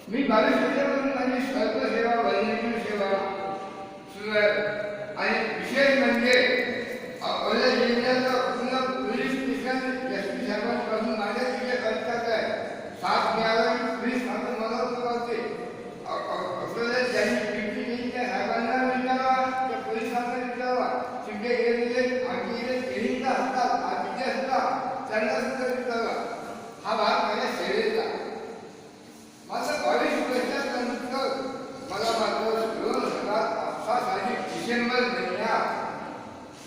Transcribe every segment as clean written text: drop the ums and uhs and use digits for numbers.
मी 22 वर्षापासून माझी स्वयंसेवा वैद्यकीय सेवा सुरू आहे आणि विशेष म्हणजे अकोला जिल्ह्याचा पूर्ण पोलीस स्टेशन एस पी साहेबांपासून माझ्या तिथे कंटाळत आहे. 7 मिळाला पोलीस आपण मला होते अकोला ज्यांनी पिटी केली त्या साहेबांना विचारावा, त्या पोलिसांना विचारावा, शिंदे गेलेले आमची इथे केळीचा असतात आजीचे असतात त्यांना सुद्धा विचारावा. हा भाग माझ्या सेवेचा. माझं 22 वर्षानंतर मला मात्र 2005 साली डिसेंबर महिन्यात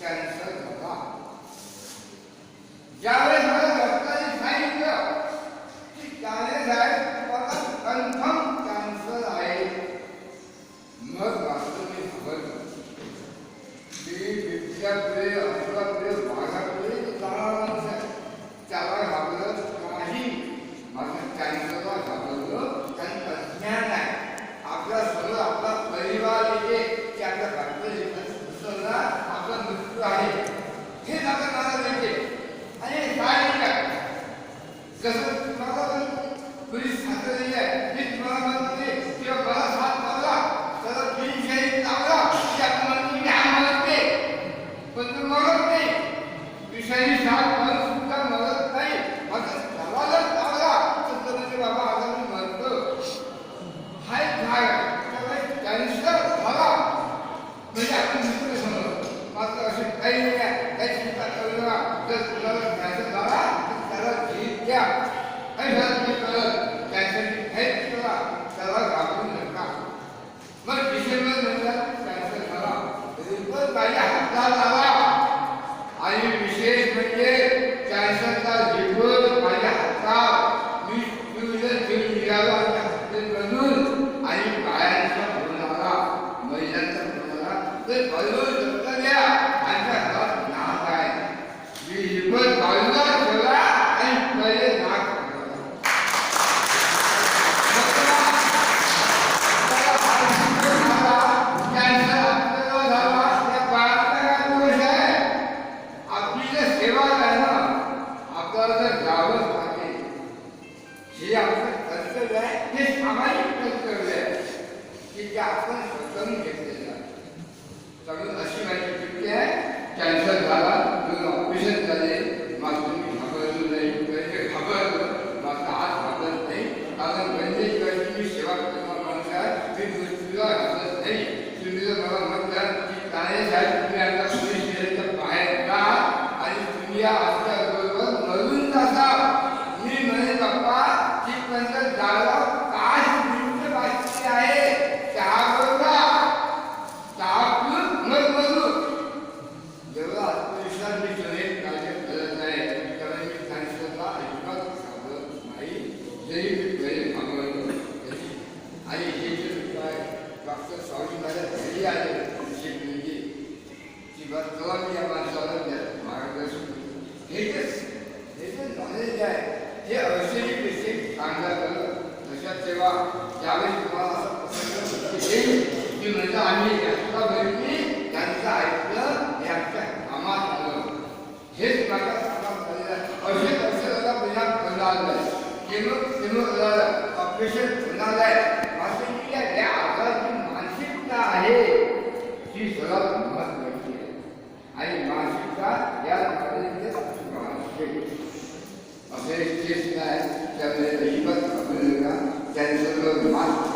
कॅन्सर झाला. ज्यावेळेस मला डॉक्टरांनी सांगितलं की त्यावेळेस मला कन्फर्म कॅन्सर आहे, मग मात्र मी घाबरलो. मी बिबट्यापुढे असुरापुढे वाघापुढे जाणारा माणूस आहे, त्याला घाबरत नाही. माझं कॅन्सरला घाबरलं कारण अज्ञान आहे. आपला सर्व आपला परिवार येते की आपल्या घरचं आपला मृत्यू आहे हे आता मला येते आणि काय जसं तुम्हाला पोलीस सांगलेली आहे मी तुम्हाला म्हणते किंवा मला साथ लावला त्याला बिल शहीद लावला की आपण म्हणतो की हा मरते, पण तू मरत नाही. विषयी साथ म्हणून सुद्धा मरत नाही. माझं त्यालाच लावला तर म्हणजे बाबा आता मी मरतो. हा एक भाग आहे. त्यामुळे कॅन्सर झाला म्हणजे आपण मृत्यू समजतो. मात्र असे काही नाही आहे, काही चिंता करू नका. जर तुम्हाला कॅन्सर झाला तर त्याला जीत घ्या, काही फरक नाही पडत. कॅन्सरची हेल्प करा, त्याला घाबरू नका. मग डिसेंबर महिन्यात कॅन्सर झाला, रिपोर्ट माझ्या हातात आला आणि विशेष म्हणजे कॅन्सरचा रिपोर्ट माझ्या हातात. मी टू-व्हीलर घेऊन निघालो आमच्या हॉस्पिटलमधून आणि बायांचा फोन आला, महिलांचा फोन आला तर बरोबर दत्त द्या आमच्या घरात नाक आहे. मी रिपोर्ट बाजूला ठेवला आणि पहिले नाक हे आपलं कर्तव्य आहे. हे सामाजिक कर्तव्य आहे की ते आपण करून घेतलेलं आहे. त्यामुळे अशी माझी कृती आहे. कॅन्सर झाला, दोन ऑपरेशन झाले, मात्र मी घाबरलो नाही. पहिले घाबरलो, मात्र आज घाबरत नाही. कारण वैद्यकीय मी सेवा करणारा माणूस आहे, मी मृत्यूला घाबरत नाही. तुम्ही जर मला म्हणतात की काळे साहेब तुम्ही आता पोलीस स्टेशनच्या बाहेर जा आणि तुम्ही या आमच्याबरोबर मरून जाता, मी म्हणे बाप्पा तिथपर्यंत जायला 5 मिनिटं बाकी आहे. चहा बरोबर चहा पिऊन मग मरू. जेव्हा आत्मविश्वास मी शरीर कार्य करत नाही कारण मी कॅन्सरला अजिबात घाबरत नाही. जरी मी पहिले घाबरलो तरी. आणि हे जे काय डॉक्टर स्वामी माझ्या घरी आले विशेष म्हणजे किंवा तेव्हा मी या माणसाला मार्गदर्शन करतो. हे जे नॉलेज आहे हे औषधी पेशंट चांगला करत तशा सेवा ज्यावेळी तुम्हाला असं प्रसंग येईल की म्हणजे आम्ही यांचा बहिणी त्यांचं ऐकलं हे आमच्या कामात आलं. हेच माझ्या कामात झालेलं आहे. औषधाला परिणाम करणार आहे, केमो झालं, ऑपरेशन होणार आहे. मात्र या आजाराची मानसिकता आहे ही सर्वात महत्त्वाची आहे आणि मानसिकता या असे केस नाही. त्यामुळे अजिबात घाबरू नका. कॅन्सरवर मात